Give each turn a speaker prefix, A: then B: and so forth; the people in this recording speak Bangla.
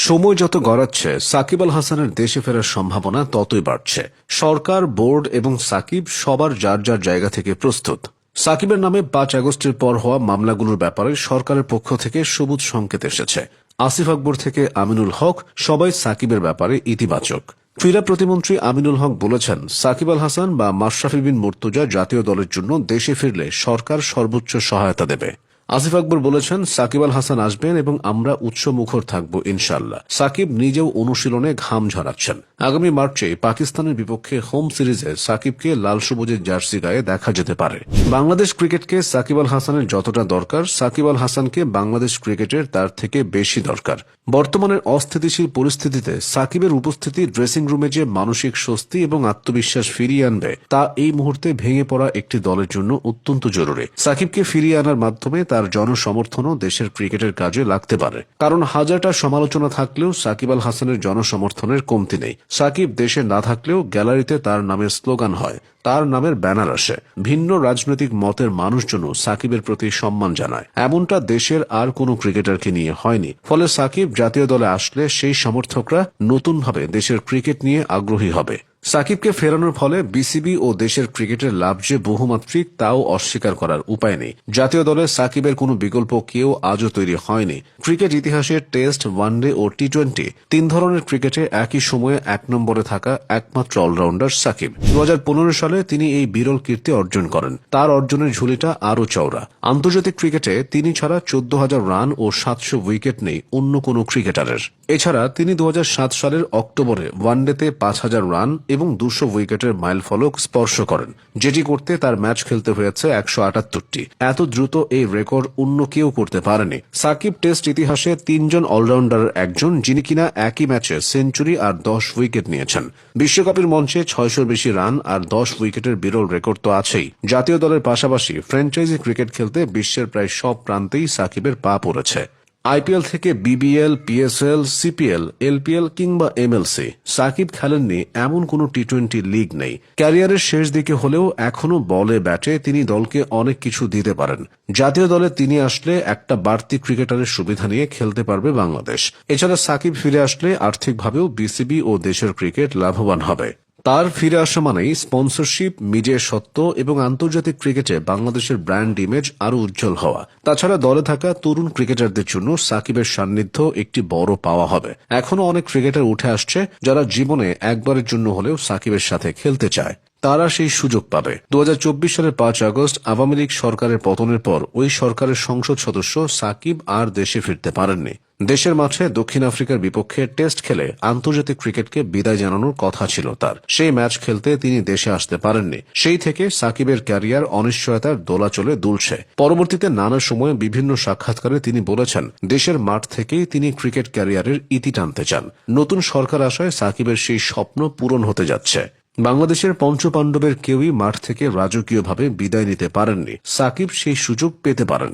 A: সময় যত গড়াচ্ছে সাকিব আল হাসানের দেশে ফেরার সম্ভাবনা ততই বাড়ছে। সরকার, বোর্ড এবং সাকিব সবার যার যার জায়গা থেকে প্রস্তুত। সাকিবের নামে 5 আগস্টের পর হওয়া মামলাগুলোর ব্যাপারে সরকারের পক্ষ থেকে সবুজ সংকেত এসেছে। আসিফ আকবর থেকে আমিনুল হক সবাই সাকিবের ব্যাপারে ইতিবাচক। ক্রীড়া প্রতিমন্ত্রী আমিনুল হক বলেছেন, সাকিব আল হাসান বা মাশরাফি বিন মুর্তজা জাতীয় দলের জন্য দেশে ফিরলে সরকার সর্বোচ্চ সহায়তা দেবে। আসিফ আকবর বলেছেন, সাকিব আল হাসান আসবেন এবং আমরা উৎসমুখর থাকব ইনশাল্লাহ। সাকিব নিজেও অনুশীলনে ঘাম ঝরাচ্ছেন। আগামী মার্চে পাকিস্তানের বিপক্ষে হোম সিরিজে সাকিবকে লাল সবুজের জার্সি গায়ে দেখা যেতে পারে। বাংলাদেশ ক্রিকেটকে সাকিব আল হাসানের যতটা দরকার, সাকিব আল হাসানকে বাংলাদেশ ক্রিকেটের তার থেকে বেশি দরকার। বর্তমানের অস্থিতিশীল পরিস্থিতিতে সাকিবের উপস্থিতি ড্রেসিং রুমে যে মানসিক স্বস্তি এবং আত্মবিশ্বাস ফিরিয়ে আনবে, তা এই মুহূর্তে ভেঙে পড়া একটি দলের জন্য অত্যন্ত জরুরি। সাকিবকে ফিরিয়ে আনার মাধ্যমে তার জনসমর্থনও দেশের ক্রিকেটের কাজে লাগতে পারে। কারণ হাজারটা সমালোচনা থাকলেও সাকিব আল হাসানের জনসমর্থনের কমতি নেই। সাকিব দেশে না থাকলেও গ্যালারিতে তার নামের স্লোগান হয়, তার নামের ব্যানার আসে। ভিন্ন রাজনৈতিক মতের মানুষজনও সাকিবের প্রতি সম্মান জানায়। এমনটা দেশের আর কোনো ক্রিকেটারকে নিয়ে হয়নি। ফলে সাকিব জাতীয় দলে আসলে সেই সমর্থকরা নতুনভাবে দেশের ক্রিকেট নিয়ে আগ্রহী হবে। সাকিবকে ফেরানোর ফলে বিসিবি ও দেশের ক্রিকেটের লাভ যে বহুমাত্রিক, তাও অস্বীকার করার উপায় নেই। জাতীয় দলে সাকিবের কোনো বিকল্প কেউ আজও তৈরি হয়নি। ক্রিকেট ইতিহাসে টেস্ট, ওয়ানডে ও টি-20 তিন ধরনের ক্রিকেটে একই সময়ে 1 নম্বরে থাকা একমাত্র অলরাউন্ডার সাকিব। 2015 সালে তিনি এই বিরল কীর্তি অর্জন করেন। তার অর্জনের ঝুলিটা আরও চওড়া। আন্তর্জাতিক ক্রিকেটে তিনি ছাড়া 14,000 রান ও 700 উইকেট নেই অন্য কোনো ক্রিকেটারের। এছাড়া তিনি 2007 সালের অক্টোবরে ওয়ানডেতে 5,000 রান এবং 200 উইকেটের মাইলফলক স্পর্শ করেন, যেটি করতে তার ম্যাচ খেলতে হয়েছে 178টি। এত দ্রুত এই রেকর্ড অন্য কেউ করতে পারেনি। সাকিব টেস্ট ইতিহাসে 3 জন অলরাউন্ডারের একজন, যিনি কিনা একই ম্যাচে সেঞ্চুরি আর 10 উইকেট নিয়েছেন। বিশ্বকাপের মঞ্চে 600-র বেশি রান আর 10 উইকেটের বিরল রেকর্ড তো আছেই। জাতীয় দলের পাশাপাশি ফ্র্যাঞ্চাইজি ক্রিকেট খেলতে বিশ্বের প্রায় সব প্রান্তেই সাকিবের পা পড়েছে। আইপিএল থেকে বিবিএল, পিএসএল, সিপিএল, এলপিএল কিংবা এমএলসি, সাকিব খেলেননি এমন কোনো টি-20 লিগ নেই। ক্যারিয়ারের শেষ দিকে হলেও এখনও বলে ব্যাটে তিনি দলকে অনেক কিছু দিতে পারেন। জাতীয় দলে তিনি আসলে একটা বাড়তি ক্রিকেটারের সুবিধা নিয়ে খেলতে পারবে বাংলাদেশ। এছাড়া সাকিব ফিরে আসলে আর্থিকভাবেও বিসিবি ও দেশের ক্রিকেট লাভবান হবে। তার ফিরে আসা মানেই স্পন্সরশিপ, মিডিয়া সত্ত্ব এবং আন্তর্জাতিক ক্রিকেটে বাংলাদেশের ব্র্যান্ড ইমেজ আরও উজ্জ্বল হওয়া। তাছাড়া দলে থাকা তরুণ ক্রিকেটারদের জন্য সাকিবের সান্নিধ্য একটি বড় পাওয়া হবে। এখনও অনেক ক্রিকেটার উঠে আসছে যারা জীবনে একবারের জন্য হলেও সাকিবের সাথে খেলতে চায়। তারা সেই সুযোগ পাবে। 2024 সালের 5 আগস্ট আওয়ামী লীগ সরকারের পতনের পর ওই সরকারের সংসদ সদস্য সাকিব আর দেশে ফিরতে পারেননি। দেশের মাঠে দক্ষিণ আফ্রিকার বিপক্ষে টেস্ট খেলে আন্তর্জাতিক ক্রিকেটকে বিদায় জানানোর কথা ছিল তার। সেই ম্যাচ খেলতে তিনি দেশে আসতে পারেননি। সেই থেকে সাকিবের ক্যারিয়ার অনিশ্চয়তার দোলাচলে দুলছে। পরবর্তীতে নানা সময়ে বিভিন্ন সাক্ষাৎকারে তিনি বলেছেন, দেশের মাঠ থেকেই তিনি ক্রিকেট ক্যারিয়ারের ইতি টানতে চান। নতুন সরকার আসায় সাকিবের সেই স্বপ্ন পূরণ হতে যাচ্ছে। বাংলাদেশের পঞ্চপাণ্ডবের কেউই মাঠ থেকে রাজকীয়ভাবে বিদায় নিতে পারেননি। সাকিব সেই সুযোগ পেতে পারেন।